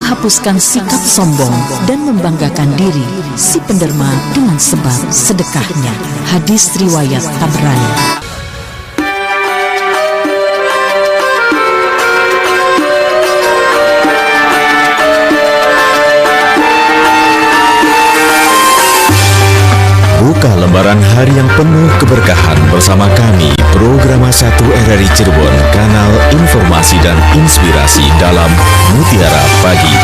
Hapuskan sikap sombong dan membanggakan diri si penderma dengan sebab sedekahnya. Hadis riwayat Tabrani. Buka lembaran hari yang penuh keberkahan bersama kami, Programa 1 RRI Cirebon, kanal informasi dan inspirasi dalam Mutiara Pagi.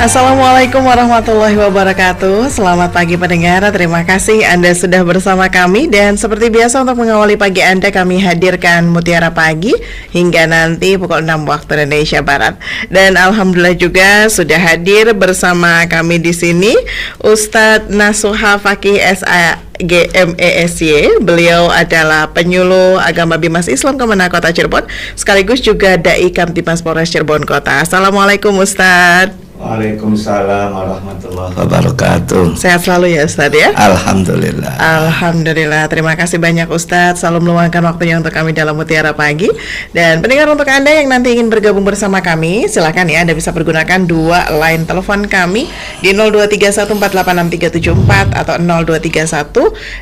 Assalamualaikum warahmatullahi wabarakatuh. Selamat pagi pendengar, terima kasih Anda sudah bersama kami. Dan seperti biasa untuk mengawali pagi Anda, kami hadirkan Mutiara Pagi hingga nanti pukul 6 waktu Indonesia Barat. Dan Alhamdulillah juga sudah hadir bersama kami di sini Ustadz Nasuha Fakih S.A.G. M.E.S.Y. Beliau adalah penyuluh agama Bimas Islam Kemenak Kota Cirebon, sekaligus juga Dai Kamtibmas Polres Cirebon Kota. Assalamualaikum Ustadz. Waalaikumsalam warahmatullahi wabarakatuh. Sehat selalu ya Ustadz ya? Alhamdulillah. Alhamdulillah, terima kasih banyak Ustadz selalu meluangkan waktunya untuk kami dalam Mutiara Pagi. Dan pendengar, untuk Anda yang nanti ingin bergabung bersama kami, silakan ya, Anda bisa pergunakan dua line telepon kami di 0231486374 atau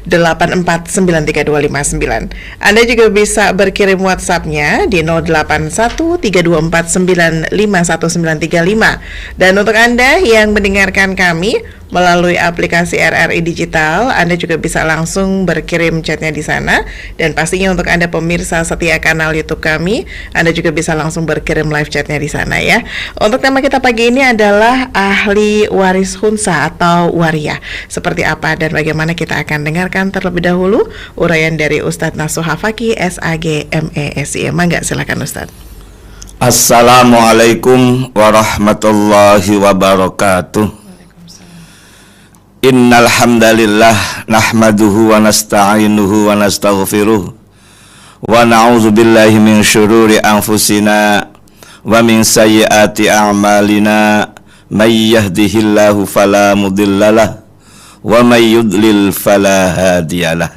0231849329. Anda juga bisa berkirim WhatsApp-nya di 081324951935. Dan untuk Anda yang mendengarkan kami melalui aplikasi RRI Digital, Anda juga bisa langsung berkirim chatnya di sana. Dan pastinya untuk Anda pemirsa setia kanal YouTube kami, Anda juga bisa langsung berkirim live chatnya di sana ya. Untuk tema kita pagi ini adalah ahli waris khunsa atau waria. Seperti apa dan bagaimana, kita akan dengarkan terlebih dahulu uraian dari Ustadz Nasuha Fakih S.A.G. M.E.S.Y. Mangga, silakan Ustadz. Assalamualaikum warahmatullahi wabarakatuh. Innal hamdalillah nahmaduhu wa nasta'inuhu wa nastaghfiruh wa na'udzu billahi min syururi anfusina wa min sayyiati a'malina may yahdihillahu fala mudhillalah wa may yudlil fala hadiyalah.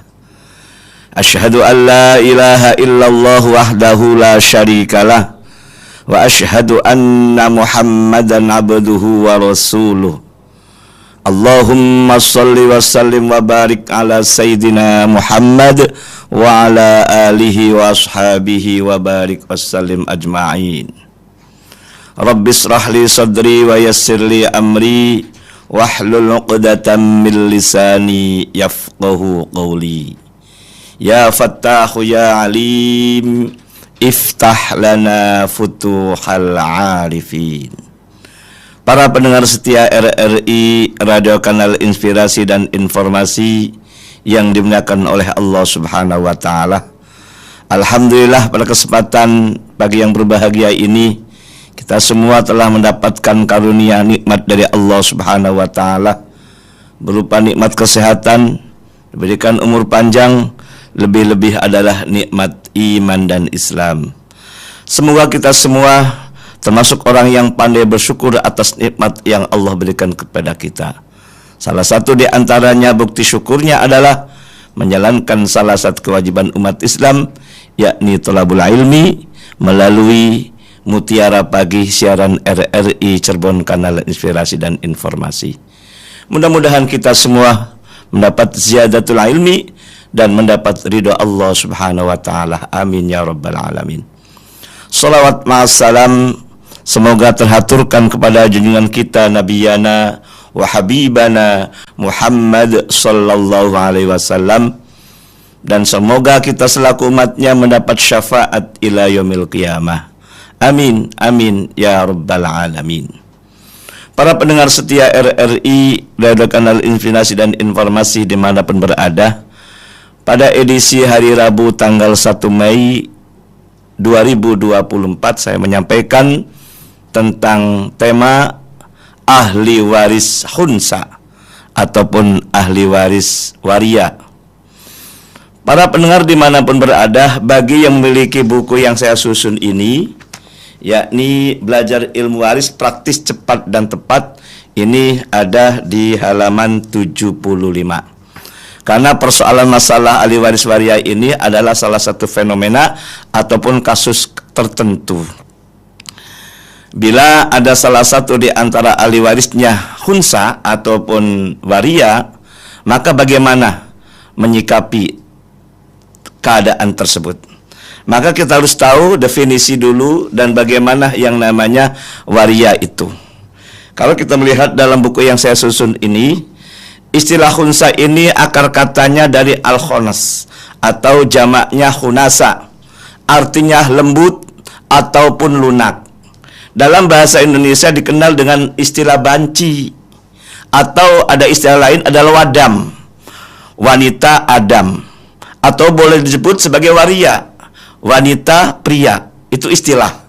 Asyhadu an la ilaha illallah wahdahu la syarikalah wa asyhadu anna Muhammadan abduhu wa rasuluh. Allahumma salli wa sallim wa barik ala Sayyidina Muhammad wa ala alihi wa ashabihi wa barik wa sallim ajma'in. Rabbi israh li sadri wa yassir li amri wahlul 'uqdatam min lisani yafqahu qawli. Ya Fattahu ya Alim, iftah lana futuhal arifin. Para pendengar setia RRI, Radio Kanal Inspirasi dan Informasi yang dimuliakan oleh Allah Subhanahu wa Ta'ala, alhamdulillah pada kesempatan pagi yang berbahagia ini kita semua telah mendapatkan karunia nikmat dari Allah Subhanahu wa Ta'ala, berupa nikmat kesehatan, diberikan umur panjang, lebih-lebih adalah nikmat iman dan Islam. Semoga kita semua termasuk orang yang pandai bersyukur atas nikmat yang Allah berikan kepada kita. Salah satu di antaranya bukti syukurnya adalah menjalankan salah satu kewajiban umat Islam, yakni thalabul ilmi, melalui Mutiara Pagi siaran RRI Cirebon, kanal inspirasi dan informasi. Mudah-mudahan kita semua mendapat ziyadatul ilmi dan mendapat ridha Allah Subhanahu wa Ta'ala. Amin ya rabbal alamin. Salawat ma'assalam semoga terhaturkan kepada junjungan kita Nabiyana wa Habibana Muhammad sallallahu alaihi wasallam, dan semoga kita selaku umatnya mendapat syafaat ila yaumil qiyamah. Amin, amin ya rabbal alamin. Para pendengar setia RRI, Radio Kanal Inspirasi dan Informasi dimanapun berada, pada edisi hari Rabu tanggal 1 Mei 2024 saya menyampaikan tentang tema ahli waris khunsa ataupun ahli waris waria. Para pendengar dimanapun berada, bagi yang memiliki buku yang saya susun ini, yakni Belajar Ilmu Waris Praktis Cepat dan Tepat, ini ada di halaman 75. Karena persoalan masalah ahli waris waria ini adalah salah satu fenomena ataupun kasus tertentu. Bila ada salah satu di antara ahli warisnya khunsa ataupun waria, maka bagaimana menyikapi keadaan tersebut? Maka kita harus tahu definisi dulu dan bagaimana yang namanya waria itu. Kalau kita melihat dalam buku yang saya susun ini, istilah khunsa ini akar katanya dari al-khonas atau jamaknya khunasa, artinya lembut ataupun lunak. Dalam bahasa Indonesia dikenal dengan istilah banci, atau ada istilah lain adalah wadam, wanita adam, atau boleh disebut sebagai waria, wanita pria. Itu istilah.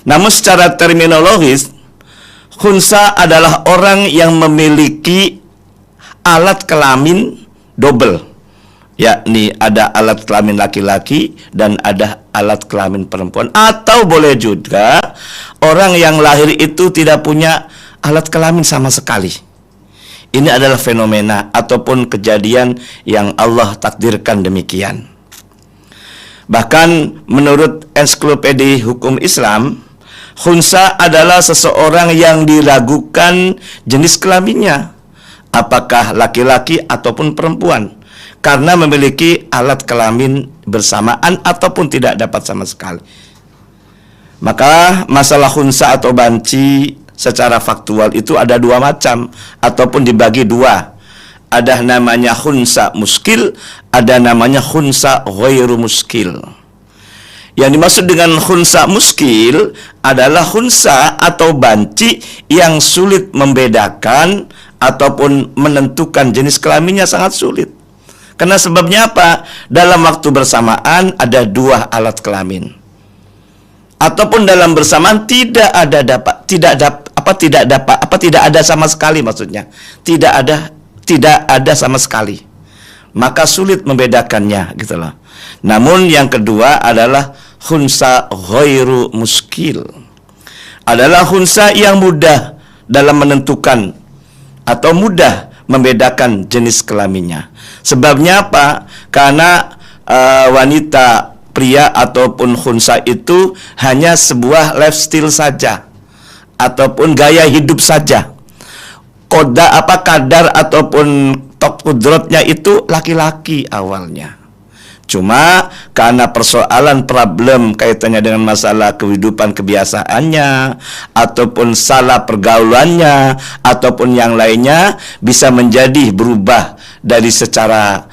Namun secara terminologis, khunsa adalah orang yang memiliki alat kelamin double, yakni ada alat kelamin laki-laki dan ada alat kelamin perempuan. Atau boleh juga orang yang lahir itu tidak punya alat kelamin sama sekali. Ini adalah fenomena ataupun kejadian yang Allah takdirkan demikian. Bahkan menurut ensiklopedia hukum Islam, khunsa adalah seseorang yang diragukan jenis kelaminnya, apakah laki-laki ataupun perempuan, karena memiliki alat kelamin bersamaan ataupun tidak dapat sama sekali. Maka masalah khunsa atau banci secara faktual itu ada dua macam ataupun dibagi dua. Ada namanya khunsa muskil, ada namanya khunsa ghairu muskil. Yang dimaksud dengan khunsa muskil adalah khunsa atau banci yang sulit membedakan ataupun menentukan jenis kelaminnya, sangat sulit. Karena sebabnya apa? Dalam waktu bersamaan ada dua alat kelamin, ataupun dalam bersamaan tidak ada sama sekali, maksudnya tidak ada sama sekali, maka sulit membedakannya gitu loh. Namun yang kedua adalah khunsa ghairu muskil, adalah khunsa yang mudah dalam menentukan atau mudah membedakan jenis kelaminnya. Sebabnya apa? Karena wanita, pria ataupun khunsa itu hanya sebuah lifestyle saja ataupun gaya hidup saja. Kadar ataupun kudratnya itu laki-laki awalnya. Cuma karena persoalan problem kaitannya dengan masalah kehidupan kebiasaannya ataupun salah pergaulannya ataupun yang lainnya, bisa menjadi berubah dari secara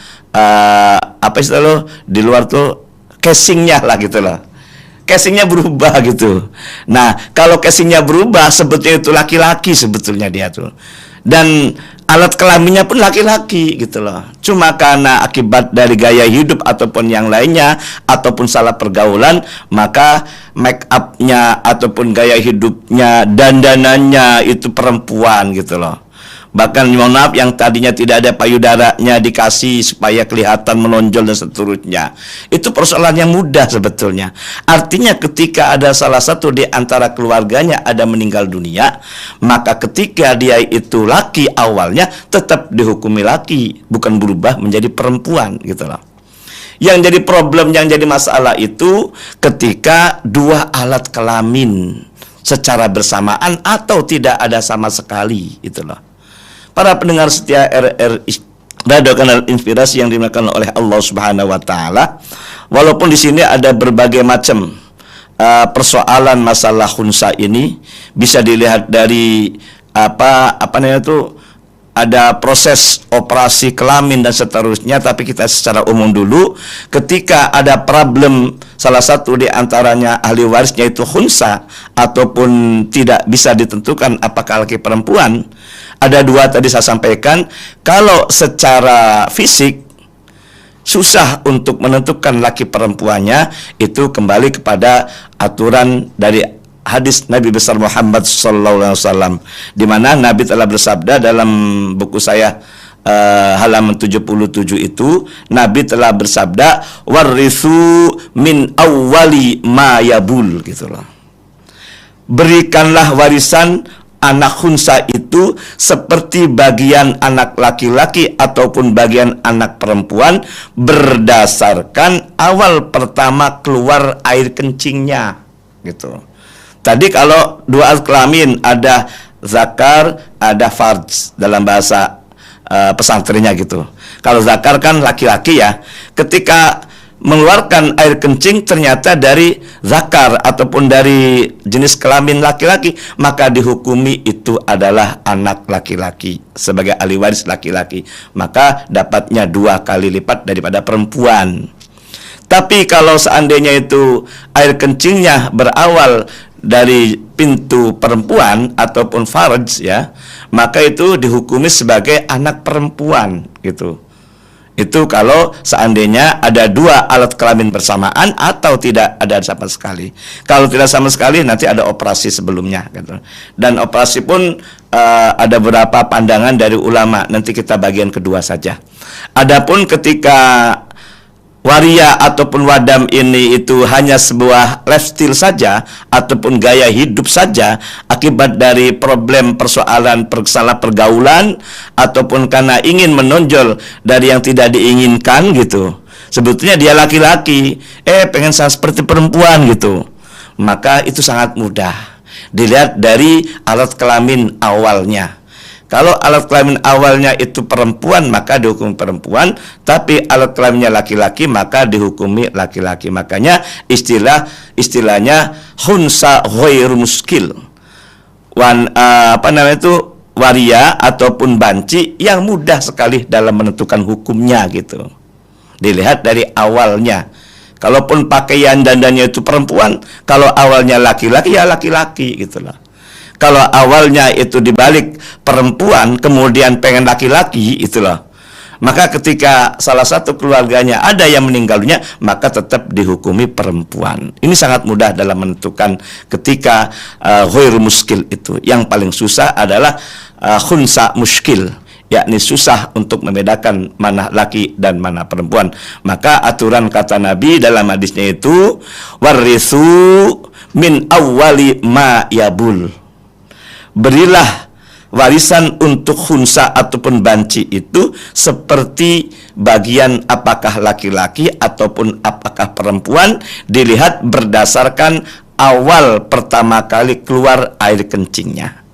apa istilah lo di luar tuh casingnya lah gitu loh. Casingnya berubah gitu. Nah, kalau casingnya berubah sebetulnya itu laki-laki sebetulnya dia tuh. Dan alat kelaminnya pun laki-laki gitu loh. Cuma karena akibat dari gaya hidup ataupun yang lainnya ataupun salah pergaulan, maka make up-nya ataupun gaya hidupnya, dandanannya itu perempuan gitu loh. Bahkan mohon maaf, yang tadinya tidak ada payudaranya dikasih supaya kelihatan menonjol dan seterusnya. Itu persoalan yang mudah sebetulnya. Artinya ketika ada salah satu di antara keluarganya ada meninggal dunia, maka ketika dia itu laki awalnya tetap dihukumi laki, bukan berubah menjadi perempuan gitu loh. Yang jadi problem, yang jadi masalah itu ketika dua alat kelamin secara bersamaan atau tidak ada sama sekali gitu loh. Para pendengar setia RRI Radio Kanal Inspirasi yang dimuliakan oleh Allah Subhanahu wa taala, walaupun di sini ada berbagai macam persoalan masalah khunsa ini, bisa dilihat dari apa namanya itu, ada proses operasi kelamin dan seterusnya, tapi kita secara umum dulu, ketika ada problem salah satu di antaranya ahli warisnya itu khunsa ataupun tidak bisa ditentukan apakah laki perempuan, ada dua tadi saya sampaikan. Kalau secara fisik susah untuk menentukan laki perempuannya, itu kembali kepada aturan dari hadis Nabi besar Muhammad SAW, di mana Nabi telah bersabda dalam buku saya halaman 77 itu, Nabi telah bersabda, warithu min awwali ma yabul gitu loh. Berikanlah warisan anak khunsa itu seperti bagian anak laki-laki ataupun bagian anak perempuan berdasarkan awal pertama keluar air kencingnya gitu. Tadi kalau dua alat kelamin ada zakar, ada farj dalam bahasa pesantrennya gitu. Kalau zakar kan laki-laki ya, ketika mengeluarkan air kencing ternyata dari zakar ataupun dari jenis kelamin laki-laki, maka dihukumi itu adalah anak laki-laki sebagai ahli waris laki-laki, maka dapatnya 2 kali lipat daripada perempuan. Tapi kalau seandainya itu air kencingnya berawal dari pintu perempuan ataupun farj ya, maka itu dihukumi sebagai anak perempuan gitu. Itu kalau seandainya ada 2 alat kelamin bersamaan atau tidak ada sama sekali. Kalau tidak sama sekali nanti ada operasi sebelumnya gitu. Dan operasi pun ada beberapa pandangan dari ulama. Nanti kita bagian kedua saja. Adapun ketika waria ataupun wadam ini itu hanya sebuah lifestyle saja ataupun gaya hidup saja akibat dari problem persoalan salah pergaulan ataupun karena ingin menonjol dari yang tidak diinginkan gitu. Sebetulnya dia laki-laki, pengen seperti perempuan gitu. Maka itu sangat mudah dilihat dari alat kelamin awalnya. Kalau alat kelamin awalnya itu perempuan maka dihukumi perempuan, tapi alat kelaminnya laki-laki maka dihukumi laki-laki. Makanya istilahnya khunsa ghairu muskil. Waria ataupun banci yang mudah sekali dalam menentukan hukumnya gitu. Dilihat dari awalnya. Kalaupun pakaian dandannya itu perempuan, kalau awalnya laki-laki ya laki-laki gitulah. Kalau awalnya itu dibalik perempuan kemudian pengen laki-laki itulah, maka ketika salah satu keluarganya ada yang meninggalnya maka tetap dihukumi perempuan. Ini sangat mudah dalam menentukan ketika ghairu muskil itu. Yang paling susah adalah khunsa muskil, yakni susah untuk membedakan mana laki dan mana perempuan. Maka aturan kata Nabi dalam hadisnya itu warithu min awwali ma yabul. Berilah warisan untuk khunsa ataupun banci itu seperti bagian apakah laki-laki ataupun apakah perempuan, dilihat berdasarkan awal pertama kali keluar air kencingnya.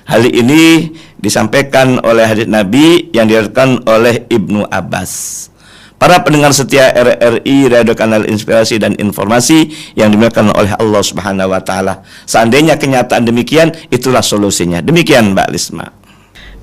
Hal ini disampaikan oleh hadits Nabi yang diriwayatkan oleh Ibnu Abbas. Para pendengar setia RRI Radio Kanal Inspirasi dan Informasi yang dimuliakan oleh Allah Subhanahu wa taala. Seandainya kenyataan demikian, itulah solusinya. Demikian Mbak Lisma.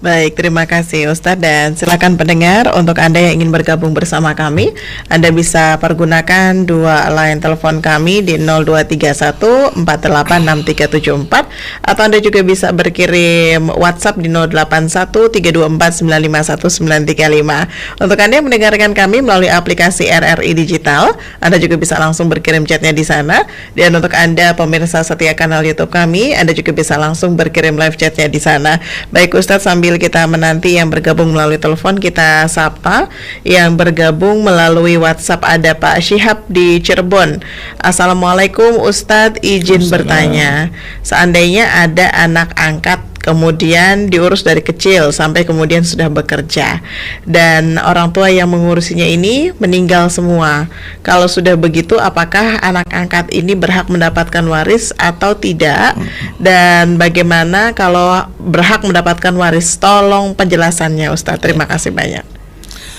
Baik, terima kasih Ustadz, dan silakan pendengar untuk Anda yang ingin bergabung bersama kami, Anda bisa pergunakan 2 line telepon kami di 0231486374 atau Anda juga bisa berkirim WhatsApp di 081324951935. Untuk Anda yang mendengarkan kami melalui aplikasi RRI Digital, Anda juga bisa langsung berkirim chatnya di sana. Dan untuk Anda pemirsa setia kanal YouTube kami, Anda juga bisa langsung berkirim live chatnya di sana. Baik Ustadz, sambil kita menanti yang bergabung melalui telepon, kita sapa yang bergabung melalui WhatsApp. Ada Pak Syihab di Cirebon. Assalamualaikum Ustadz, izin bertanya, seandainya ada anak angkat kemudian diurus dari kecil sampai kemudian sudah bekerja dan orang tua yang mengurusinya ini meninggal semua, kalau sudah begitu apakah anak angkat ini berhak mendapatkan waris atau tidak, dan bagaimana kalau berhak mendapatkan waris? Tolong penjelasannya Ustadz, terima kasih banyak.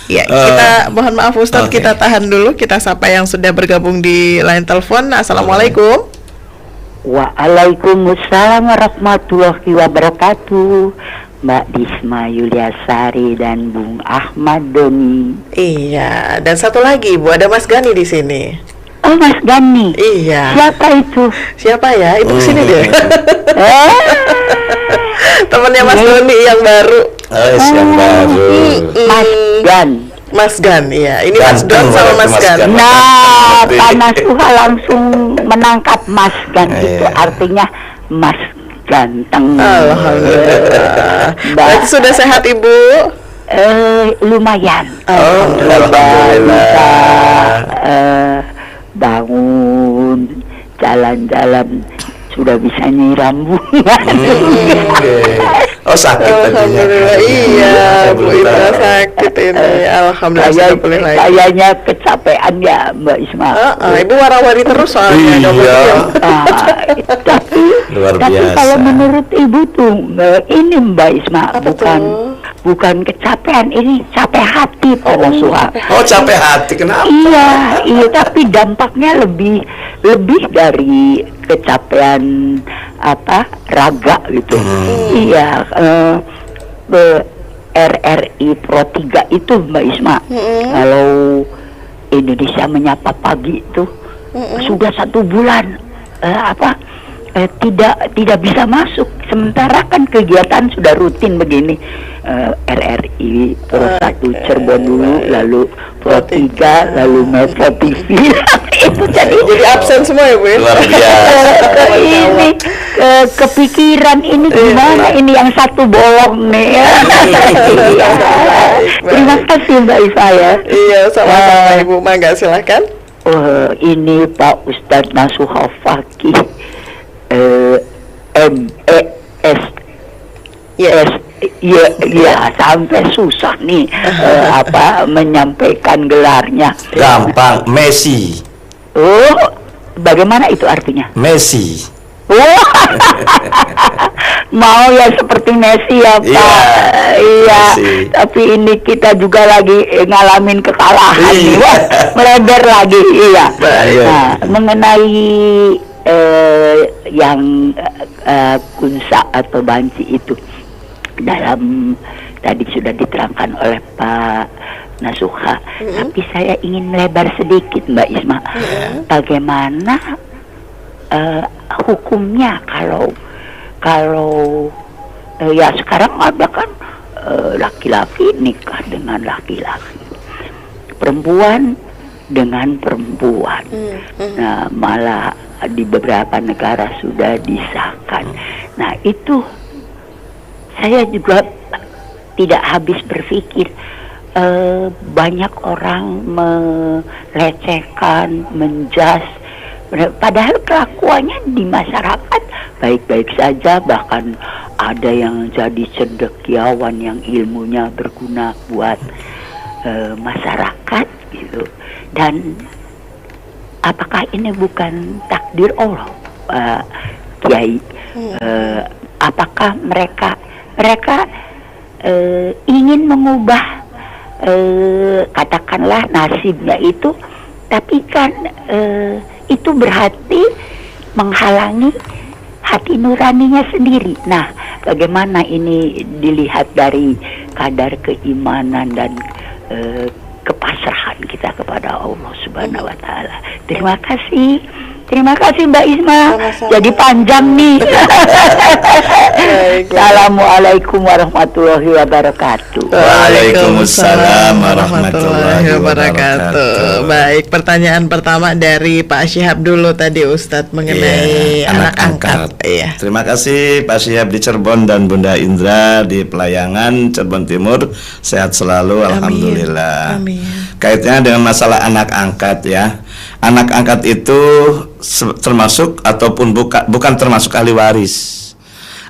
Ya, kita mohon maaf Ustadz, kita tahan dulu, kita sapa yang sudah bergabung di line telepon. Assalamualaikum. Waalaikumsalam warahmatullahi wabarakatuh, Mbak Disma Yuliasari dan Bung Ahmad Doni. Iya, dan satu lagi Bu, ada Mas Gani di sini. Oh, Mas Gani. Iya. Siapa itu? Siapa ya? Ibu sini deh. Temannya Mas Doni yang baru. Yang baru. Mas Gan. Mas Gan, iya. Ini Mas Don sama Mas Gan. Nah, Pak Mas Tuha langsung menangkap Mas Gan, itu artinya Mas ganteng. Alhamdulillah. Berarti sudah sehat Ibu? Lumayan. Alhamdulillah. Bangun, jalan-jalan sudah bisa nyiram bunga. Oh, sakit tadinya. Alhamdulillah, iya, Saya Bu belum Ita tahu. sakit ini. Alhamdulillah sudah pulih lagi. Kayaknya kecapean ya Mbak Isma. Ibu warawiri terus soalnya. Iya. Tapi Luar tapi biasa. kalau menurut Ibu tuh ini Mbak Isma Apa bukan kecapean, ini capek hati Pak Nasuha. Oh, capek hati, kenapa? Iya, tapi dampaknya lebih dari kecapean raga gitu. Iya, RRI Pro 3 itu Mbak Isma. Kalau Indonesia Menyapa Pagi itu sudah 1 bulan tidak bisa masuk, sementara kan kegiatan sudah rutin begini. RRI Pro 1 Cirebon dulu, lalu Pro 3, lalu Metro TV. Itu jadi absen semua ya Bu ya? Luar biasa. ini kepikiran ini gimana ini yang satu bolong nih. Terima kasih Mbak Iva ya. Iya, sama-sama Ibu. Mangga silakan. Ini Pak Ustadz Nasuha Fakih MES. Yes, ya sampai susah nih menyampaikan gelarnya. Gampang, Messi. Oh, bagaimana itu artinya? Messi. Oh, mau ya seperti Messi ya Pak. Iya. Tapi ini kita juga lagi ngalamin kekalahan. Iya. Wah, melebar lagi. Iya. Nah, mengenai yang kunsa atau banci itu, dalam tadi sudah diterangkan oleh Pak Nasuha, tapi saya ingin melebar sedikit Mbak Isma. Bagaimana hukumnya kalau ya sekarang ada kan laki-laki nikah dengan laki-laki, perempuan dengan perempuan. Nah, malah di beberapa negara sudah disahkan. Nah, itu saya juga tidak habis berpikir, banyak orang melecehkan, menjas, padahal kelakuannya di masyarakat baik-baik saja, bahkan ada yang jadi cendekiawan yang ilmunya berguna buat masyarakat gitu. Dan apakah ini bukan takdir Allah, Kiai? Apakah mereka ingin mengubah katakanlah nasibnya itu, tapi kan itu berarti menghalangi hati nuraninya sendiri. Nah, bagaimana ini dilihat dari kadar keimanan dan kepasrahan kita kepada Allah Subhanahu wa Ta'ala. Terima kasih Mbak Isma. Sama-sama. Jadi panjang nih. Assalamualaikum warahmatullahi wabarakatuh. Waalaikumsalam warahmatullahi wabarakatuh. Baik, pertanyaan pertama dari Pak Syihab dulu tadi Ustadz mengenai anak angkat. Iya. Terima kasih Pak Syihab di Cirebon dan Bunda Indra di Pelayangan Cirebon Timur. Sehat selalu, alhamdulillah. Amin. Kaitannya dengan masalah anak angkat ya. Anak angkat itu termasuk ataupun bukan termasuk ahli waris.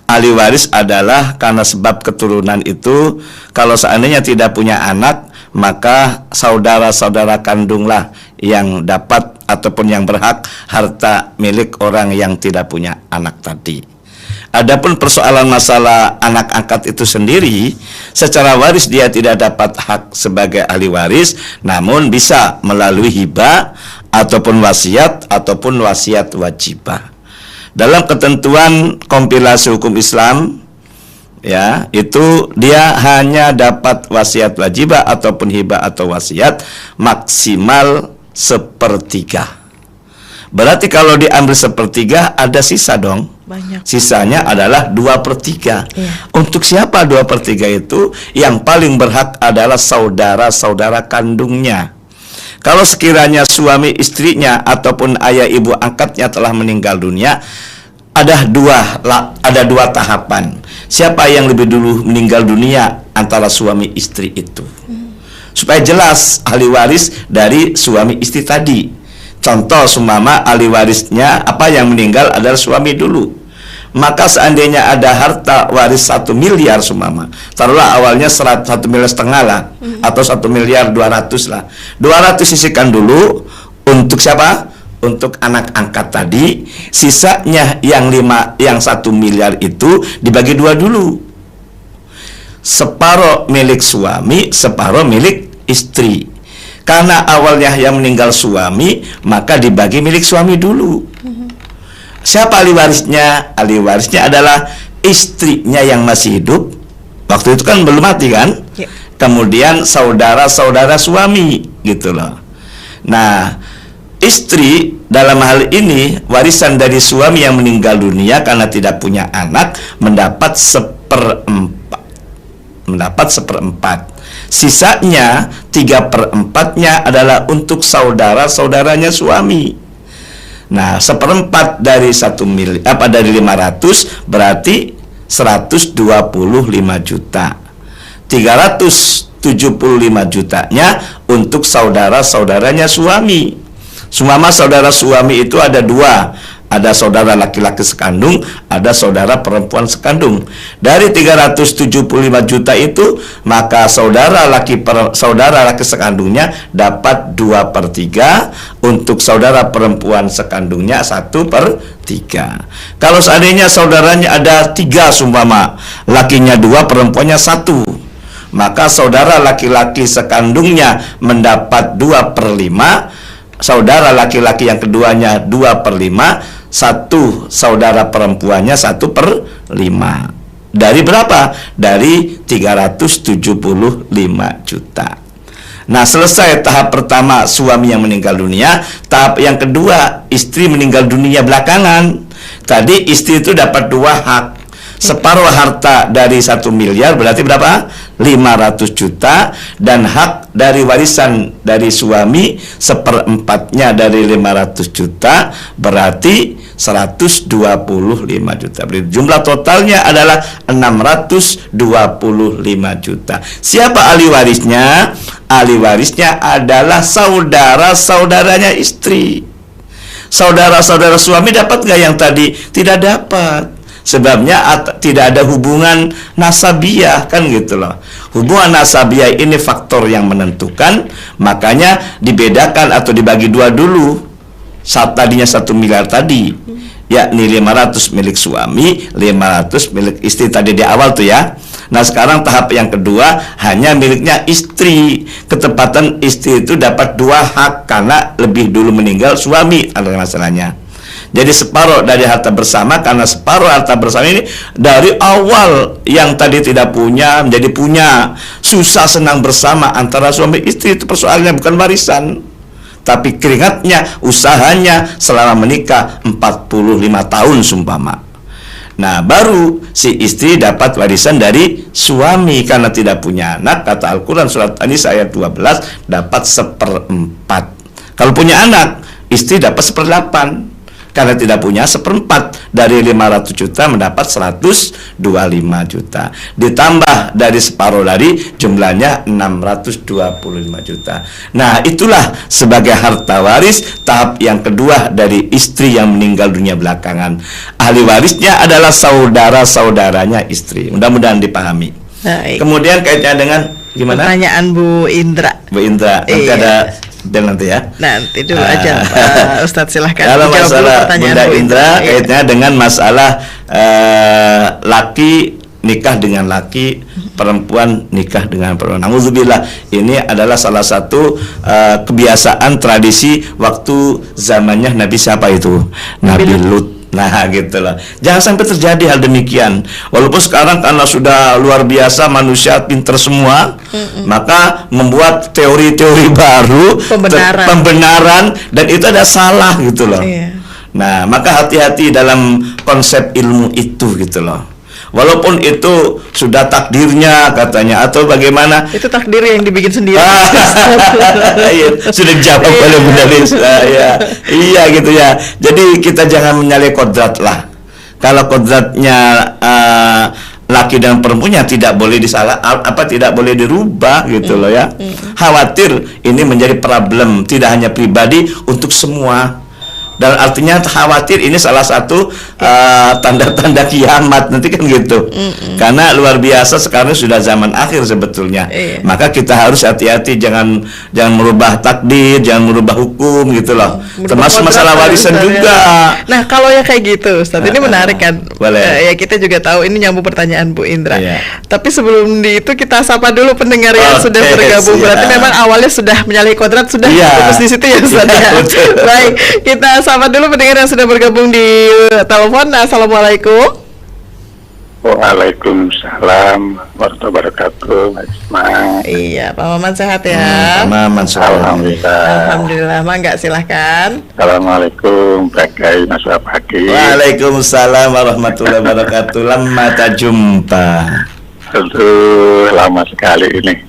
Ahli waris adalah karena sebab keturunan itu, kalau seandainya tidak punya anak, maka saudara-saudara kandunglah yang dapat ataupun yang berhak harta milik orang yang tidak punya anak tadi. Adapun persoalan masalah anak angkat itu sendiri, secara waris dia tidak dapat hak sebagai ahli waris, namun bisa melalui hibah ataupun wasiat wajibah. Dalam ketentuan kompilasi hukum Islam ya, itu dia hanya dapat wasiat wajibah ataupun hibah atau wasiat maksimal 1/3. Berarti kalau diambil 1/3 ada sisa dong. Banyak. Sisanya adalah 2/3. Iya. Untuk siapa 2/3 itu? Yang paling berhak adalah saudara-saudara kandungnya. Kalau sekiranya suami istrinya ataupun ayah ibu angkatnya telah meninggal dunia, ada dua tahapan. Siapa yang lebih dulu meninggal dunia antara suami istri itu? Supaya jelas ahli waris dari suami istri tadi. Contoh sumama ahli warisnya yang meninggal adalah suami dulu. Maka seandainya ada harta waris 1 miliar sumama, taruhlah awalnya 1,5 miliar lah, atau 1,2 miliar lah. 200 sisihkan dulu untuk siapa? Untuk anak angkat tadi. Sisanya yang 1 miliar itu dibagi 2 dulu. Separuh milik suami, separuh milik istri. Karena awalnya yang meninggal suami, maka dibagi milik suami dulu. Siapa ahli warisnya? Ahli warisnya adalah istrinya yang masih hidup. Waktu itu kan belum mati kan? Ya. Kemudian saudara-saudara suami, gitu loh. Nah, istri dalam hal ini warisan dari suami yang meninggal dunia karena tidak punya anak mendapat 1/4. Sisanya 3/4-nya adalah untuk saudara-saudaranya suami. Nah, 1/4 dari 1 miliar dari 500 berarti 125 juta. 375 jutanya untuk saudara-saudaranya suami. Sumama saudara suami itu ada 2. Ada saudara laki-laki sekandung, ada saudara perempuan sekandung. Dari 375 juta itu, maka saudara laki sekandungnya dapat 2/3, untuk saudara perempuan sekandungnya 1/3. Kalau seandainya saudaranya ada 3 sumpama, lakinya 2, perempuannya 1, maka saudara laki-laki sekandungnya mendapat 2/5, saudara laki-laki yang keduanya 2/5, 1 saudara perempuannya 1/5. Dari berapa? Dari 375 juta. Nah, selesai tahap pertama suami yang meninggal dunia. Tahap yang kedua, istri meninggal dunia belakangan. Tadi istri itu dapat 2 hak. Separuh harta dari 1 miliar berarti berapa? 500 juta. Dan hak dari warisan dari suami 1/4-nya dari 500 juta berarti 125 juta. Jumlah totalnya adalah 625 juta. Siapa ahli warisnya? Ahli warisnya adalah saudara-saudaranya istri. Saudara-saudara suami dapat nggak yang tadi? Tidak dapat. Sebabnya tidak ada hubungan nasabiah, kan gitu loh. Hubungan nasabiah ini faktor yang menentukan, makanya dibedakan atau dibagi 2 dulu. Saat tadinya 1 miliar tadi, yakni 500 milik suami, 500 milik istri tadi di awal tuh ya. Nah, sekarang tahap yang kedua hanya miliknya istri. Ketepatan istri itu dapat 2 hak karena lebih dulu meninggal suami, ada masalahnya. Jadi separuh dari harta bersama, karena separuh harta bersama ini dari awal yang tadi tidak punya menjadi punya. Susah senang bersama antara suami istri, itu persoalannya bukan warisan, tapi keringatnya, usahanya selama menikah 45 tahun sumpama. Nah, baru si istri dapat warisan dari suami karena tidak punya anak. Kata Al-Quran surat An-Nisa ayat 12 dapat 1/4. Kalau punya anak, istri dapat 1/8. Karena tidak punya 1/4 dari 500 juta mendapat 125 juta. Ditambah dari separuh dari jumlahnya 625 juta. Nah, itulah sebagai harta waris tahap yang kedua dari istri yang meninggal dunia belakangan. Ahli warisnya adalah saudara-saudaranya istri. Mudah-mudahan dipahami. Baik. Kemudian kaitannya dengan gimana? Pertanyaan Bu Indra. Bu Indra, nanti ada dan nanti ya. Nanti dulu aja Ustadz, silahkan. Kalau masalah Bunda Indra kaitannya dengan masalah laki nikah dengan laki, perempuan nikah dengan perempuan. Nauzubillah, ini adalah salah satu kebiasaan tradisi waktu zamannya Nabi siapa itu? Nabi Lut. Nah, gitu loh. Jangan sampai terjadi hal demikian. Walaupun sekarang karena sudah luar biasa manusia pinter semua, maka membuat teori-teori baru, pembenaran, dan itu ada salah gitu loh. Nah, maka hati-hati dalam konsep ilmu itu gitu loh. Walaupun itu sudah takdirnya katanya, atau bagaimana? Itu takdir yang dibikin sendiri. Sudah dijawab oleh Bunda Lisa. Iya gitu ya. Jadi kita jangan menyalahkan kodrat lah. Kalau kodratnya laki dan perempuannya tidak boleh tidak boleh dirubah gitu loh ya. Khawatir ini menjadi problem tidak hanya pribadi, untuk semua. Dan artinya khawatir ini salah satu tanda-tanda kiamat nanti kan gitu. Karena luar biasa sekarang sudah zaman akhir sebetulnya. Maka kita harus hati-hati, jangan merubah takdir, jangan merubah hukum gitu loh. Termasuk masalah warisan juga. Nah, kalau yang kayak gitu, Ustaz, ini menarik kan? Boleh. Ya kita juga tahu ini nyambung pertanyaan Bu Indra. Tapi sebelum itu kita sapa dulu pendengar yang sudah bergabung. Berarti memang awalnya sudah menyalahi kodrat, sudah fokus di situ ya, Ustaz. Baik, kita sapa dulu pendengar yang sudah bergabung di telepon. Assalamualaikum. Waalaikumsalam warahmatullahi wabarakatuh, Mas Ismail. Iya, Pak Maman sehat ya? Maman, Alhamdulillah. Alhamdulillah, Mangga silahkan. Assalamualaikum, Bagai Mas Pagi. Waalaikumsalam warahmatullahi wabarakatuh. Lama tak jumpa. Aduh, lama sekali ini.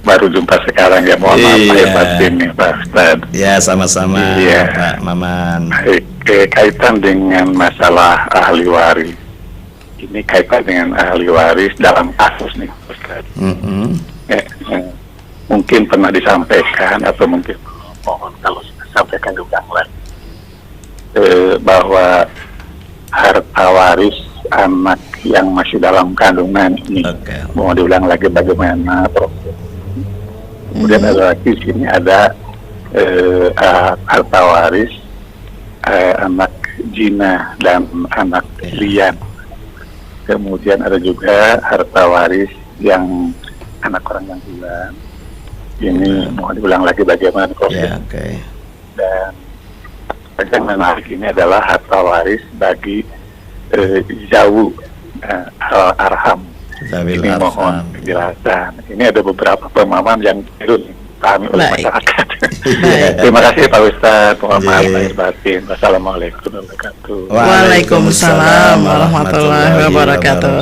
Baru jumpa sekarang ya, mohon maaf lahir batin nih Pak Ustaz. Ya, sama-sama Pak Maman. Baik, kaitan dengan masalah ahli waris. Ini kaitan dengan ahli waris dalam kasus nih Ustaz. Mungkin pernah disampaikan atau mungkin mohon kalau sampaikan juga lagi bahwa harta waris anak yang masih dalam kandungan ini mau diulang lagi bagaimana proses. Kemudian ada lagi di sini ada harta waris anak jina dan anak lian. Kemudian ada juga harta waris yang anak orang yang hilang. Ini mau diulang lagi bagaimana proses. Dan yang menarik ini adalah harta waris bagi zawu arham. Ini mohon penjelasan. Ini ada beberapa pemahaman yang perlu dipahami oleh masyarakat. Terima kasih Pak Ustaz. Mohon maaf lahir batin. Wassalamualaikum warahmatullahi wabarakatuh. Waalaikumsalam warahmatullahi wabarakatuh.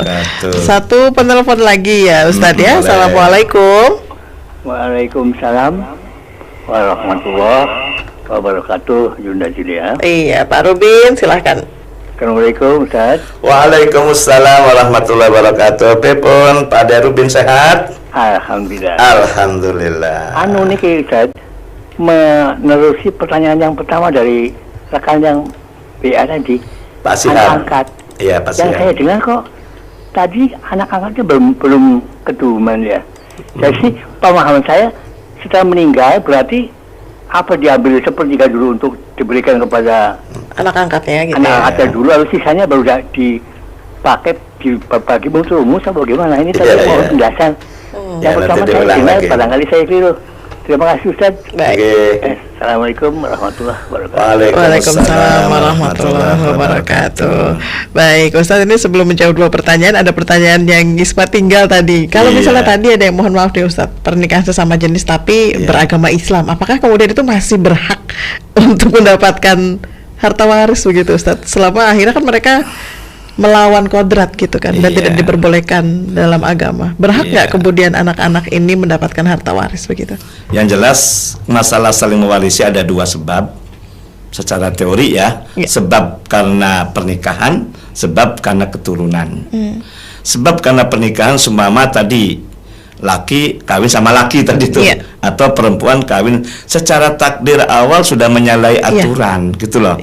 Satu penelpon lagi ya Ustaz ya. Assalamualaikum. Waalaikumsalam warahmatullahi wabarakatuh. Yunda Julia. Iya, Pak Rubin silahkan. Assalamualaikum Ustaz. Waalaikumsalam warahmatullahi wabarakatuh. Pepon, Pak Darubin sehat? Alhamdulillah. Alhamdulillah. Anu nih Ustaz, menerusi pertanyaan yang pertama dari rekan yang BA tadi. Pak Sihan. Anak angkat. Iya, Pak Sihan. Yang saya dengar kok tadi anak angkatnya belum keturunan ya. Jadi pemahaman saya setelah meninggal berarti apa diambil sepertiga dulu untuk diberikan kepada anak angkatnya gitu. Anak angkatnya dulu, lalu sisanya baru dipakai dibagi untuk rumus atau bagaimana? Ini tadi mau penjelasan. Yang pertama saya dengar barangkali saya keliru. Terima kasih Ustaz. Baik. Assalamualaikum warahmatullahi wabarakatuh. Waalaikumsalam warahmatullahi wabarakatuh. Baik Ustaz, ini sebelum menjawab dua pertanyaan, ada pertanyaan yang Isma tinggal tadi. Kalau misalnya tadi ada yang mohon maaf nih Ustaz, pernikahan sesama jenis tapi beragama Islam, apakah kemudian itu masih berhak untuk mendapatkan harta waris begitu Ustaz? Selama akhirnya kan mereka melawan kodrat gitu kan, dan tidak diperbolehkan dalam agama. Berhak nggak kemudian anak-anak ini mendapatkan harta waris begitu? Yang jelas masalah saling mewarisi ada dua sebab secara teori ya. Sebab karena pernikahan, sebab karena keturunan. Sebab karena pernikahan seumpama tadi laki kawin sama laki tadi tuh, atau perempuan kawin secara takdir awal sudah menyalahi aturan gitu loh.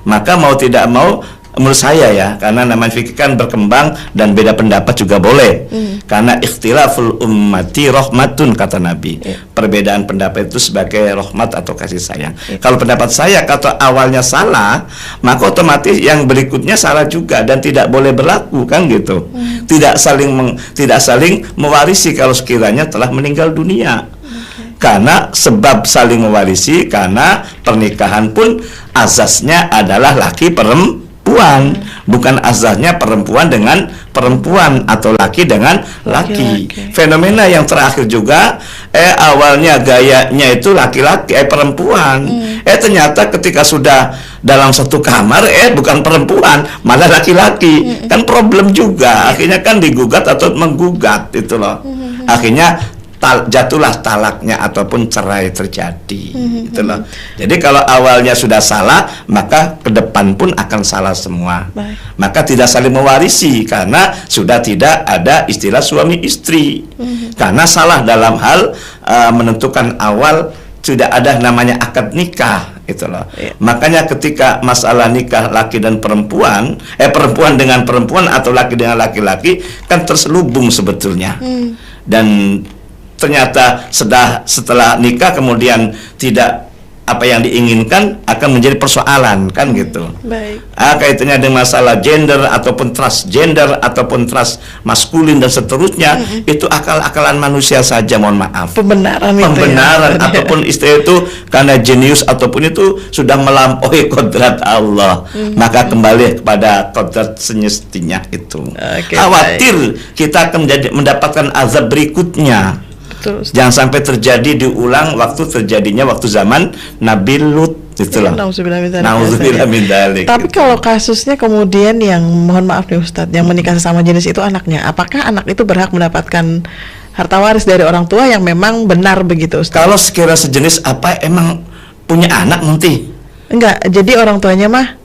Maka mau tidak mau, menurut saya ya, karena namanya fikih kan berkembang dan beda pendapat juga boleh. Karena ikhtilaful ummati rahmatun kata Nabi. Perbedaan pendapat itu sebagai rahmat atau kasih sayang. Kalau pendapat saya kata awalnya salah, maka otomatis yang berikutnya salah juga dan tidak boleh berlaku kan gitu. Tidak saling mewarisi kalau sekiranya telah meninggal dunia. Karena sebab saling mewarisi karena pernikahan pun azasnya adalah laki perempuan, bukan azasnya perempuan dengan perempuan atau laki dengan laki. Fenomena yang terakhir juga awalnya gayanya itu laki-laki perempuan. Ternyata ketika sudah dalam satu kamar bukan perempuan, malah laki-laki. Kan problem juga. Akhirnya kan digugat atau menggugat itu loh. Akhirnya jatuhlah talaknya ataupun cerai terjadi. Gitu loh. Jadi kalau awalnya sudah salah, maka ke depan pun akan salah semua. Baik. Maka tidak saling mewarisi karena sudah tidak ada istilah suami istri. Karena salah dalam hal menentukan awal, sudah ada namanya akad nikah, gitu loh. Makanya ketika masalah nikah laki dan perempuan, perempuan dengan perempuan atau laki dengan laki-laki kan terselubung sebetulnya. Dan ternyata setelah nikah kemudian tidak apa yang diinginkan akan menjadi persoalan, kan gitu. Baik. Kaitannya dengan masalah gender ataupun transgender ataupun trans maskulin dan seterusnya, itu akal-akalan manusia saja, mohon maaf. Pembenaran Ataupun istilah itu karena jenius ataupun itu sudah melampaui kodrat Allah, maka kembali kepada kodrat semestinya itu. Khawatir kita akan mendapatkan azab berikutnya. Jangan sampai terjadi diulang waktu terjadinya waktu zaman Nabi Lut, itulah. Nauzubillah min dzalik. Tapi kalau kasusnya kemudian yang, mohon maaf nih Ustadz, yang menikah sesama jenis itu anaknya, apakah anak itu berhak mendapatkan harta waris dari orang tua yang memang benar begitu, Ustadz? Kalau sekira sejenis apa emang punya anak nanti? Enggak, jadi orang tuanya mah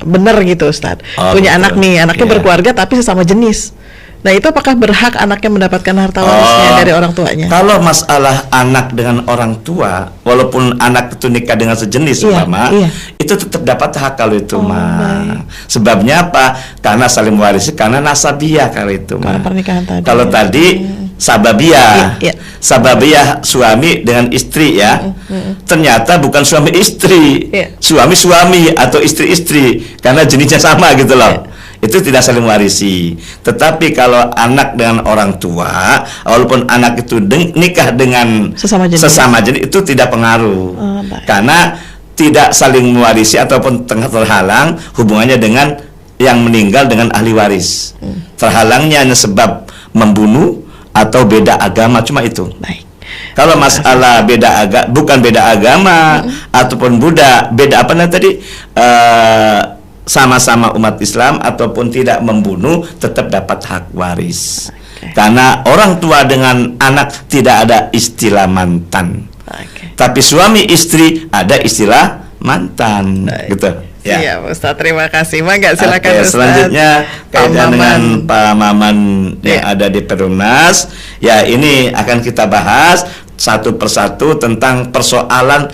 benar gitu, Ustadz. Punya betul. Anak nih, anaknya berkeluarga tapi sesama jenis. Nah, itu apakah berhak anaknya mendapatkan harta warisnya dari orang tuanya? Kalau masalah anak dengan orang tua, walaupun anak itu nikah dengan sejenis, itu tetap dapat hak kalau itu, Sebabnya apa? Karena saling mewarisi, karena nasabiah kalau itu, karena pernikahan tadi. Kalau tadi sababiah suami dengan istri ya. Ternyata bukan suami istri, suami atau istri karena jenisnya sama gitu loh. Itu tidak saling mewarisi. Tetapi kalau anak dengan orang tua, walaupun anak itu nikah dengan sesama jenis itu tidak pengaruh. Karena tidak saling mewarisi ataupun terhalang hubungannya dengan yang meninggal dengan ahli waris. Terhalangnya hanya sebab membunuh atau beda agama, cuma itu. Kalau masalah bukan beda agama ataupun beda apa tadi, sama-sama umat Islam ataupun tidak membunuh, tetap dapat hak waris. Karena orang tua dengan anak tidak ada istilah mantan. Tapi suami istri ada istilah mantan. Gitu. Ya. Iya, Ustaz, terima kasih. Mangga silakan Ustaz. Selanjutnya kaitan dengan Pak Maman yang ada di Perumnas. Ya, ini akan kita bahas satu persatu tentang persoalan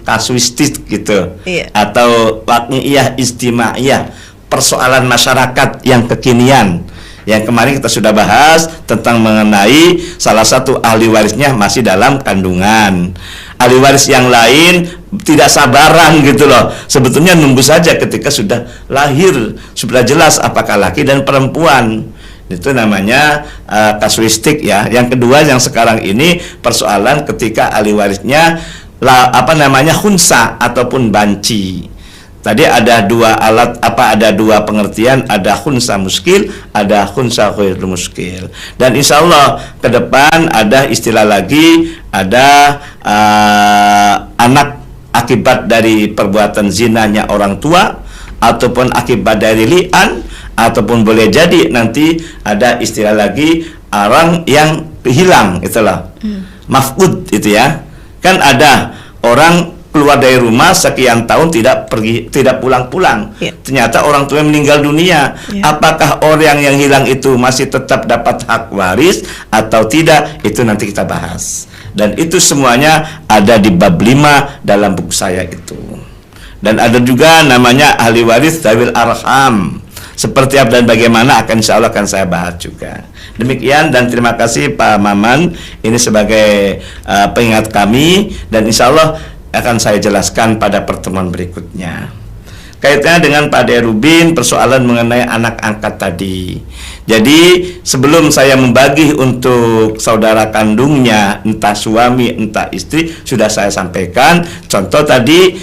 kasuistik gitu, atau waqi'iyah istimaiyah, persoalan masyarakat yang kekinian. Yang kemarin kita sudah bahas tentang mengenai salah satu ahli warisnya masih dalam kandungan. Ahli waris yang lain tidak sabaran gitu loh. Sebetulnya nunggu saja ketika sudah lahir, sudah jelas apakah laki dan perempuan. Itu namanya kasuistik ya. Yang kedua yang sekarang ini persoalan ketika ahli warisnya khunsa ataupun banci. Tadi ada dua ada dua pengertian, ada khunsa muskil, ada khunsa ghairu muskil. Dan insya Allah ke depan ada istilah lagi, ada anak akibat dari perbuatan zinanya orang tua ataupun akibat dari li'an, ataupun boleh jadi nanti ada istilah lagi orang yang hilang, itulah maf'ud itu ya. Kan ada orang keluar dari rumah sekian tahun tidak pulang-pulang. Ternyata orang tua meninggal dunia. Apakah orang yang hilang itu masih tetap dapat hak waris atau tidak? Itu nanti kita bahas. Dan itu semuanya ada di bab 5 dalam buku saya itu. Dan ada juga namanya ahli waris dzawil arham. Seperti apa dan bagaimana insya Allah akan saya bahas juga. Demikian dan terima kasih Pak Maman ini sebagai pengingat kami, dan insya Allah akan saya jelaskan pada pertemuan berikutnya. Kaitannya dengan Pak Derubin persoalan mengenai anak angkat tadi. Jadi sebelum saya membagi untuk saudara kandungnya, entah suami entah istri, sudah saya sampaikan. Contoh tadi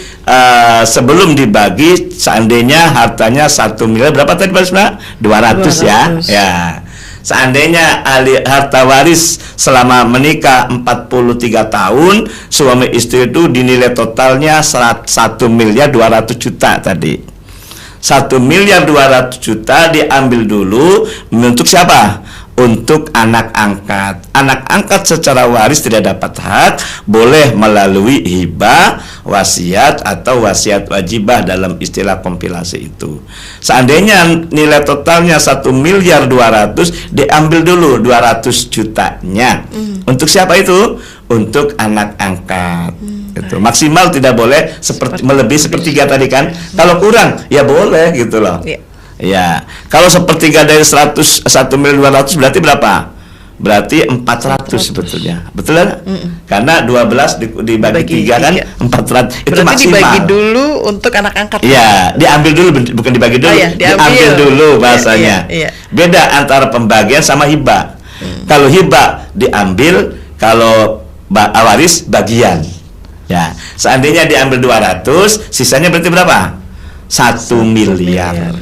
sebelum dibagi, seandainya hartanya 1 miliar, berapa tadi Pak? 200 ya. Seandainya harta waris selama menikah 43 tahun, suami istri itu dinilai totalnya 1 miliar 200 juta tadi. 1 miliar 200 juta diambil dulu untuk siapa? untuk anak angkat. Anak angkat secara waris tidak dapat hak, boleh melalui hibah, wasiat atau wasiat wajibah dalam istilah kompilasi itu. Seandainya nilai totalnya 1.200.000.000, diambil dulu 200 jutanya. Untuk siapa itu? Untuk anak angkat. Itu maksimal tidak boleh melebihi sepertiga tadi kan. Kalau kurang ya boleh gitu loh. Ya, kalau sepertiga dari 1.200.000 berarti berapa? Berarti 400 sebetulnya. Betul kan? Karena 12 dibagi 3 kan 400. Itu berarti maksimal. Dibagi dulu untuk anak angkat. Iya, diambil dulu, bukan dibagi dulu. Diambil dulu bahasanya. Beda antara pembagian sama hibah. Kalau hibah diambil, kalau waris bagian. Ya, seandainya diambil 200, sisanya berarti berapa? 1 miliar.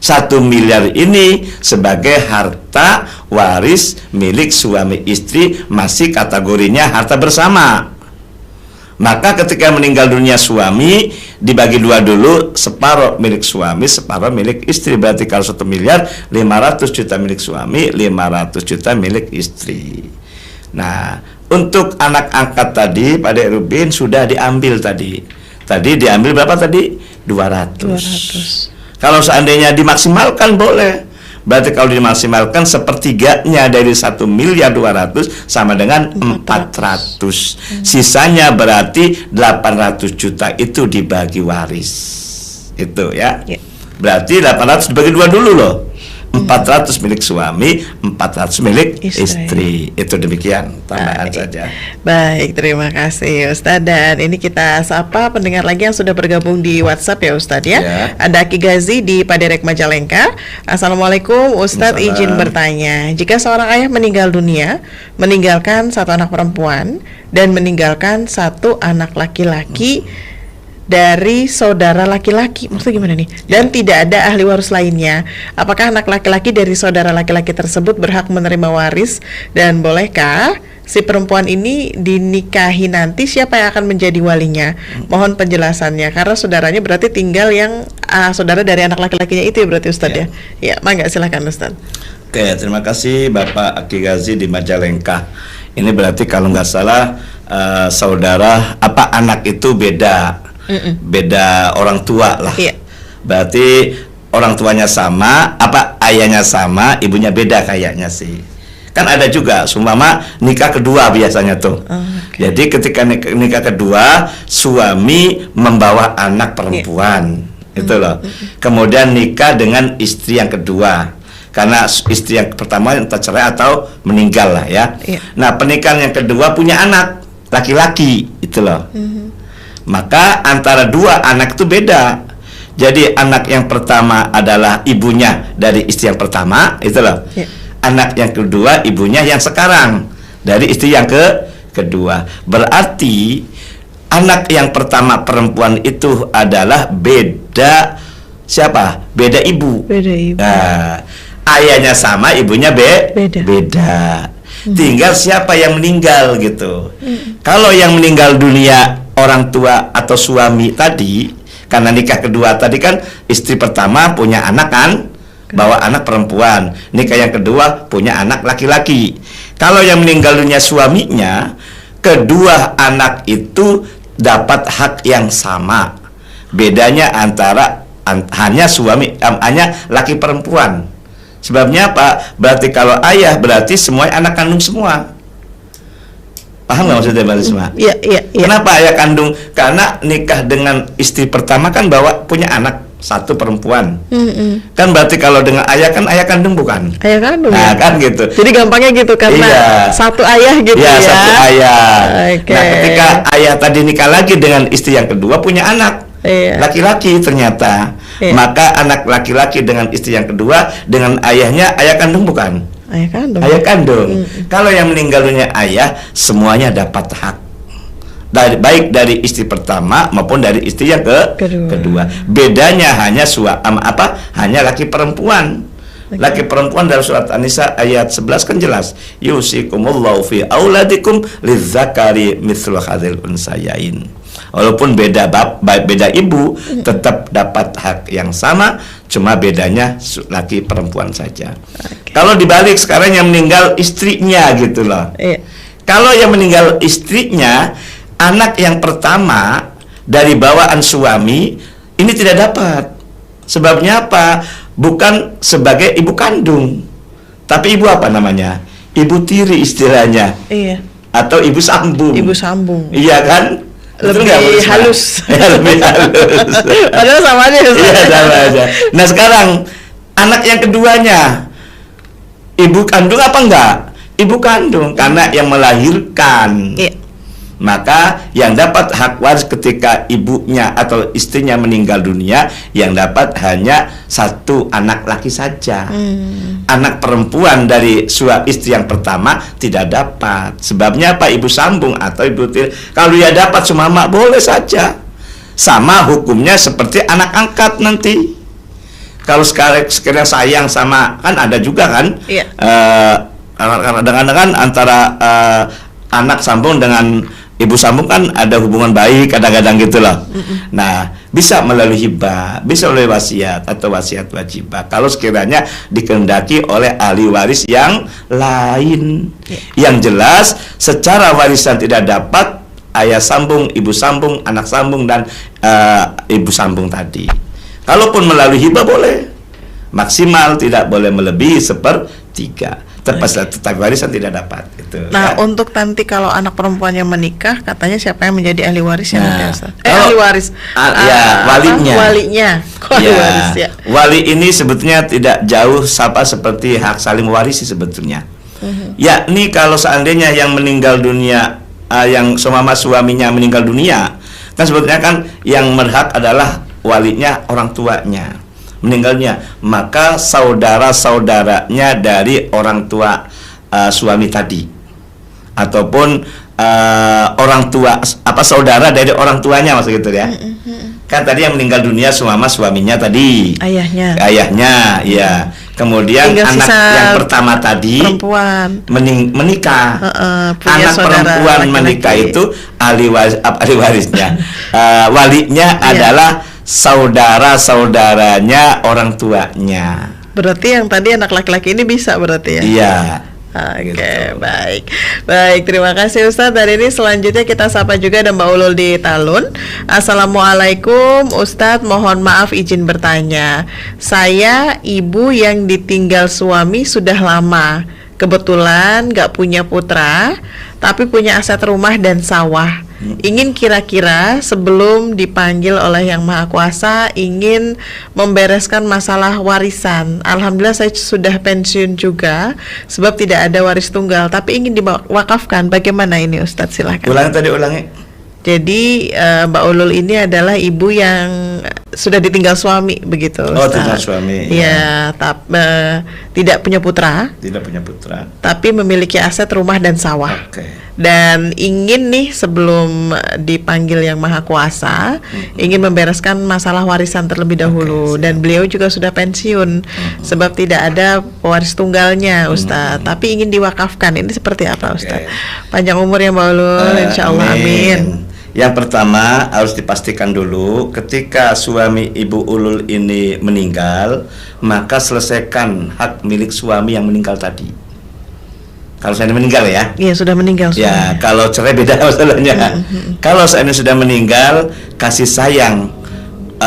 1 miliar ini sebagai harta waris milik suami istri, masih kategorinya harta bersama. Maka ketika meninggal dunia suami, dibagi 2 dulu, separuh milik suami, separuh milik istri. Berarti kalau 1 miliar, 500 juta milik suami, 500 juta milik istri. Nah, untuk anak angkat tadi Pak Dek Rubin sudah diambil tadi. Tadi diambil berapa tadi? 200. Kalau seandainya dimaksimalkan boleh. Berarti kalau dimaksimalkan sepertiganya dari 1.200.000.000 sama dengan 400. Sisanya berarti 800 juta itu dibagi waris. Itu ya. Berarti 800 dibagi 2 dulu loh. 400 milik suami, 400 milik istri. Itu demikian tambahan saja. Baik, terima kasih Ustadz. Dan ini kita sapa pendengar lagi yang sudah bergabung di WhatsApp ya Ustadz ya. Ada Aki Gazi di Paderek Majalengka. Assalamualaikum Ustadz, izin bertanya, jika seorang ayah meninggal dunia, meninggalkan 1 anak perempuan dan meninggalkan 1 anak laki-laki dari saudara laki-laki, maksudnya gimana nih? Dan tidak ada ahli waris lainnya. Apakah anak laki-laki dari saudara laki-laki tersebut berhak menerima waris? Dan bolehkah si perempuan ini dinikahi nanti, siapa yang akan menjadi walinya? Mohon penjelasannya, karena saudaranya berarti tinggal yang saudara dari anak laki-lakinya itu ya berarti Ustadz ya? Ya, mangga silakan Ustadz. Oke, terima kasih Bapak Aki Gazi di Majalengka. Ini berarti kalau nggak salah saudara anak itu beda. Beda orang tua lah. Berarti orang tuanya sama, ayahnya sama, ibunya beda kayaknya sih. Kan ada juga seumpama nikah kedua biasanya tuh. Jadi ketika nikah kedua, suami membawa anak perempuan. Itu loh. Kemudian nikah dengan istri yang kedua. Karena istri yang pertama entah cerai atau meninggal lah ya. Nah, pernikahan yang kedua punya anak laki-laki, itu loh. Maka antara 2 anak itu beda. Jadi anak yang pertama adalah ibunya dari istri yang pertama, itu loh. Anak yang kedua ibunya yang sekarang dari istri yang kedua. Berarti anak yang pertama perempuan itu adalah beda siapa? Beda ibu. Beda ibu. Nah, ayahnya sama, ibunya beda. Tinggal siapa yang meninggal gitu. Kalau yang meninggal dunia orang tua atau suami tadi, karena nikah kedua tadi kan istri pertama punya anak kan, bawa anak perempuan. Nikah yang kedua punya anak laki-laki. Kalau yang meninggal dunia suaminya, kedua anak itu dapat hak yang sama. Bedanya antara hanya suami, hanya laki perempuan. Sebabnya apa? Berarti kalau ayah berarti semua anak kandung semua. Paham nggak maksudnya Mbak Risma? Iya. Kenapa ayah kandung? Karena nikah dengan istri pertama kan punya anak 1 perempuan. Kan berarti kalau dengan ayah kan ayah kandung bukan? Ayah kandung. Nah, kan gitu. Jadi gampangnya gitu karena 1 ayah gitu ya. Iya, 1 ayah. Nah, ketika ayah tadi nikah lagi dengan istri yang kedua punya anak laki-laki ternyata. Maka anak laki-laki dengan istri yang kedua dengan ayahnya ayah kandung bukan? Ayah kandung. Kalau yang meninggal dunia ayah, semuanya dapat hak. Baik dari istri pertama maupun dari istri yang kedua. Bedanya hanya hanya laki perempuan. Laki perempuan dalam surat An-Nisa ayat 11 kan jelas, yusikumullahu fi auladikum lizzakari mithlu hadzal unsayain. Walaupun beda beda ibu, tetap dapat hak yang sama, cuma bedanya laki perempuan saja. Kalau dibalik sekarang yang meninggal istrinya gitu loh. Kalau yang meninggal istrinya, anak yang pertama dari bawaan suami ini tidak dapat. Sebabnya apa? Bukan sebagai ibu kandung, tapi ibu apa namanya? Ibu tiri istilahnya. Iya. Atau ibu sambung. Ibu sambung. Iya kan? Lebih halus. Ya, lebih halus. Padahal sama aja. Iya, sama aja. Nah sekarang anak yang keduanya ibu kandung apa enggak? Ibu kandung, karena yang melahirkan. Iya. Maka yang dapat hak waris ketika ibunya atau istrinya meninggal dunia, yang dapat hanya satu anak laki saja. Anak perempuan dari istri yang pertama tidak dapat. Sebabnya apa? Ibu sambung atau ibu tiri. Kalau dia dapat sumama boleh saja. Sama hukumnya seperti anak angkat nanti. Kalau sekalian sayang sama, kan ada juga kan? Iya. Kadang-kadang antara anak sambung dengan ibu sambung kan ada hubungan baik kadang-kadang gitu loh. Nah, bisa melalui hibah, bisa melalui wasiat atau wasiat wajibah kalau sekiranya dikehendaki oleh ahli waris yang lain. Yang jelas secara warisan tidak dapat ayah sambung, ibu sambung, anak sambung dan ibu sambung tadi. Kalaupun melalui hibah boleh. Maksimal tidak boleh melebihi 1/3. Tetapi warisan tidak dapat gitu. Nah, ya. untuk nanti kalau anak perempuan yang menikah, katanya siapa yang menjadi ahli warisnya? Kalau ahli waris. Walinya. Walinya. Ahli waris, ya. Wali ini sebetulnya tidak jauh seperti hak saling mewarisi sebetulnya. Yakni kalau seandainya yang meninggal dunia, yang seumpama suaminya meninggal dunia, kan sebetulnya kan yang berhak adalah walinya, orang tuanya meninggalnya, maka saudara-saudaranya dari orang tua suami tadi, ataupun orang tua saudara dari orang tuanya, maksud gitu ya. Kan tadi yang meninggal dunia suaminya tadi, ayahnya, ya. Kemudian anak yang pertama tadi perempuan menikah, anak perempuan menikah itu ahli warisnya, walinya adalah saudara-saudaranya orang tuanya. Berarti yang tadi anak laki-laki ini bisa berarti ya? Iya. Oke, gitu. Baik, terima kasih Ustadz. Dari ini selanjutnya kita sapa juga ada Mbak Ulul di Talun. Assalamualaikum Ustadz, mohon maaf izin bertanya. Saya ibu yang ditinggal suami sudah lama. Kebetulan gak punya putra, tapi punya aset rumah dan sawah. Ingin kira-kira sebelum dipanggil oleh Yang Maha Kuasa, ingin membereskan masalah warisan. Alhamdulillah saya sudah pensiun juga, sebab tidak ada waris tunggal, tapi ingin diwakafkan. Bagaimana ini Ustadz? Silakan. Ulangi. Jadi Mbak Ulul ini adalah ibu yang sudah ditinggal suami, begitu Ustaz. Tinggal suami. Ya, tidak punya putra. Tidak punya putra. Tapi memiliki aset rumah dan sawah. Dan ingin nih sebelum dipanggil Yang Maha Kuasa, ingin membereskan masalah warisan terlebih dahulu. Dan beliau juga sudah pensiun, sebab tidak ada pewaris tunggalnya Ustaz. Tapi ingin diwakafkan. Ini seperti apa Ustaz? Panjang umur ya Mbak Ulul, insyaallah, amin. Yang pertama harus dipastikan dulu ketika suami Ibu Ulul ini meninggal, maka selesaikan hak milik suami yang meninggal tadi. Kalau saya meninggal ya. Iya, sudah meninggal suami. Ya, kalau cerai beda masalahnya. Kalau saya sudah meninggal, kasih sayang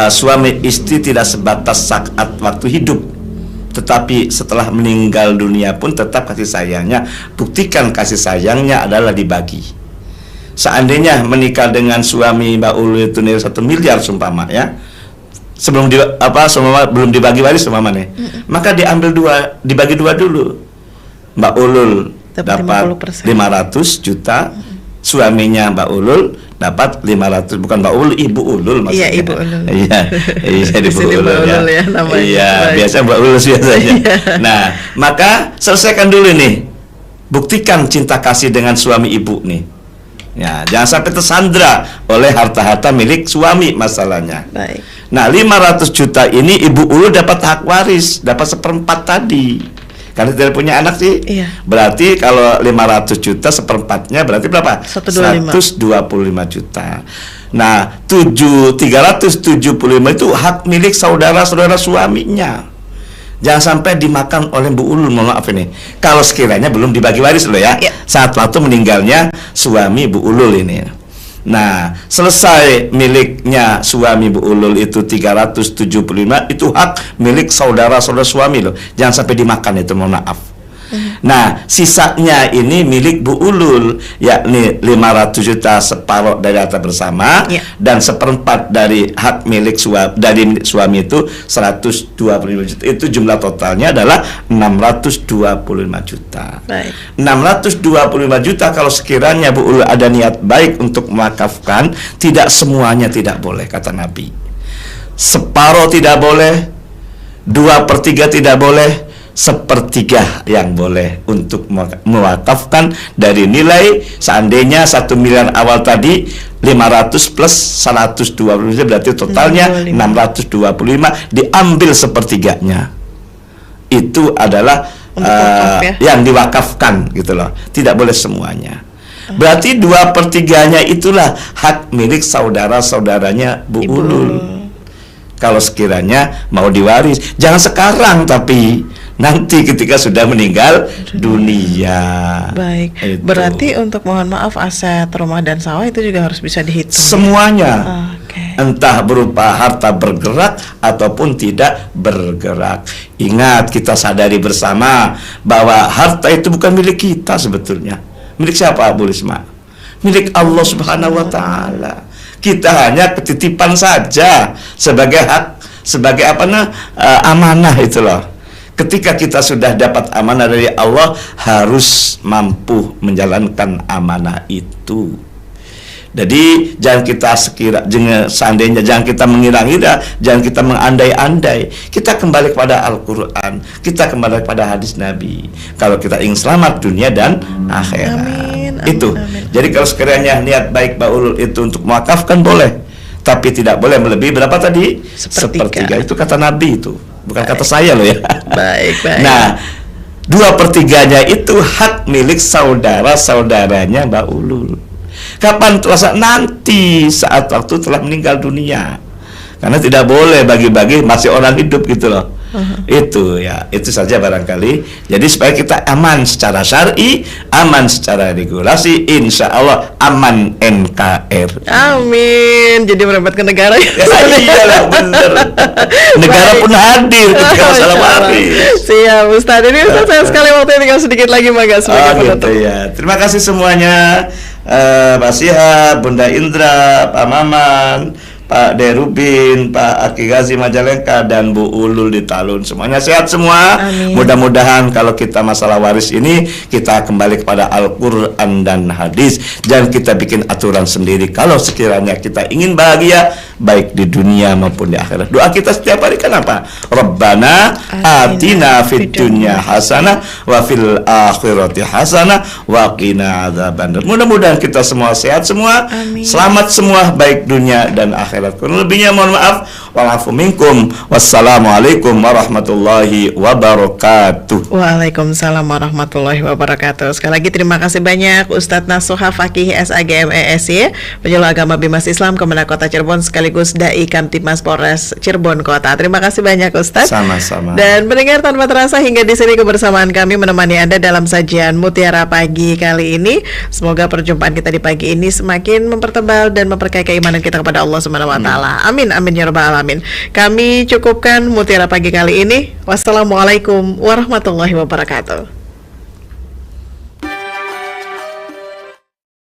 suami istri tidak sebatas saat waktu hidup, tetapi setelah meninggal dunia pun tetap kasih sayangnya. Buktikan kasih sayangnya adalah dibagi. Seandainya menikah dengan suami Mbak Ulul itu nilai 1 miliar sumpama ya, sebelum belum dibagi waris sumpama nih, maka diambil dibagi dua dulu. Mbak Ulul dapat 500 juta, suaminya Mbak Ulul dapat 500, bukan Mbak Ulul, Ibu Ulul maksudnya. Iya, Ibu Ulul. Iya, Ibu Ulul ya. Iya, biasa Mbak Ulul biasanya. Nah, maka selesaikan dulu nih, buktikan cinta kasih dengan suami ibu nih. Ya, jangan sampai tersandra oleh harta-harta milik suami masalahnya. Baik. Nah, 500 juta ini Ibu Ulul dapat hak waris, dapat 1/4 tadi. Karena tidak punya anak sih. Iya. Berarti kalau 500 juta 1/4-nya berarti berapa? 125 juta. Nah, 375 itu hak milik saudara-saudara suaminya. Jangan sampai dimakan oleh Bu Ulul, mohon maaf ini. Kalau sekiranya belum dibagi waris loh ya. Saat waktu meninggalnya suami Bu Ulul ini. Nah, selesai miliknya suami Bu Ulul itu 375, itu hak milik saudara-saudara suami loh. Jangan sampai dimakan itu, mohon maaf. Nah, sisanya ini milik Bu Ulul, yakni 500 juta separuh dari harta bersama, dan 1/4 dari hak milik suami itu 125 juta. Itu jumlah totalnya adalah 625 juta. Baik. 625 juta kalau sekiranya Bu Ulul ada niat baik untuk mewakafkan, tidak semuanya tidak boleh, kata Nabi. Separuh tidak boleh, 2/3 tidak boleh, 1/3 yang boleh untuk mewakafkan dari nilai. Seandainya 1 miliar awal tadi 500 plus 125, berarti totalnya 625, diambil 1/3-nya. Itu adalah yang diwakafkan gitu loh. Tidak boleh semuanya. Berarti 2/3-nya itulah hak milik saudara-saudaranya Bu Ulul. Kalau sekiranya mau diwaris, jangan sekarang tapi nanti ketika sudah meninggal dunia. Baik. Itu. Berarti untuk mohon maaf aset rumah dan sawah itu juga harus bisa dihitung. Semuanya. Okay. Entah berupa harta bergerak ataupun tidak bergerak. Ingat, kita sadari bersama bahwa harta itu bukan milik kita sebetulnya. Milik siapa, Bu Risma? Milik Allah Subhanahu wa taala. Kita hanya ketitipan saja sebagai hak, sebagai amanah itu loh. Ketika kita sudah dapat amanah dari Allah, harus mampu menjalankan amanah itu. Jadi jangan kita seandainya jangan kita mengira-ngira, jangan kita mengandai-andai. Kita kembali kepada Al-Quran, kita kembali kepada hadis Nabi. Kalau kita ingin selamat dunia dan akhirat. Amin, Itu. amin. Jadi kalau sekiranya niat baik Mbak Ulul itu untuk mewakafkan boleh, tapi tidak boleh melebihi berapa tadi? 1/3. Itu kata Nabi itu, bukan kata saya loh ya. Baik. Nah, 2/3-nya itu hak milik saudara-saudaranya Mbak Ulul. Kapan terasa? Nanti saat waktu telah meninggal dunia. Karena tidak boleh bagi-bagi masih orang hidup gitu loh. Itu ya, itu saja barangkali. Jadi supaya kita aman secara syar'i, aman secara regulasi, insya Allah aman NKRI. Amin. Jadi merebut ke negara. Iyalah bener. Negara pun hadir ketika masalah waris. Siap Ustadz. Ini Ustadz sayang sekali waktunya tinggal sedikit lagi, Mangga sebagai penutup. Gitu ya. Terima kasih semuanya. Pak Sihab, Bunda Indra, Pak Maman, Pak Derubin, Pak Aki Gazi Majalengka, dan Bu Ulul di Talun. Semuanya sehat semua. Amin. Mudah-mudahan kalau kita masalah waris ini, kita kembali kepada Al-Quran dan hadis. Jangan kita bikin aturan sendiri. Kalau sekiranya kita ingin bahagia, baik di dunia maupun di akhirat. Doa kita setiap hari kan apa? Rabbana atina fid dunya hasanah wa fil akhirati hasanah wa qina adzabannar. Mudah-mudahan kita semua sehat semua. Amin. Selamat semua baik dunia dan akhirat. Kurang lebihnya mohon maaf. Wa'afu minkum. Wassalamualaikum warahmatullahi wabarakatuh. Waalaikumsalam warahmatullahi wabarakatuh. Sekali lagi terima kasih banyak Ustadz Nasuha Fakih SAGM ESY, penyuluh agama Bimas Islam Kemenak Kota Cirebon sekaligus Dai Kamtibmas Polres Cirebon Kota. Terima kasih banyak Ustadz. Sama-sama. Dan pendengar, tanpa terasa hingga di sini kebersamaan kami menemani Anda dalam sajian Mutiara Pagi kali ini. Semoga perjumpaan kita di pagi ini semakin mempertebal dan memperkaya keimanan kita kepada Allah Subhanahu wa taala. Amin amin ya rabbal alamin. Kami cukupkan Mutiara Pagi kali ini. Wassalamualaikum warahmatullahi wabarakatuh.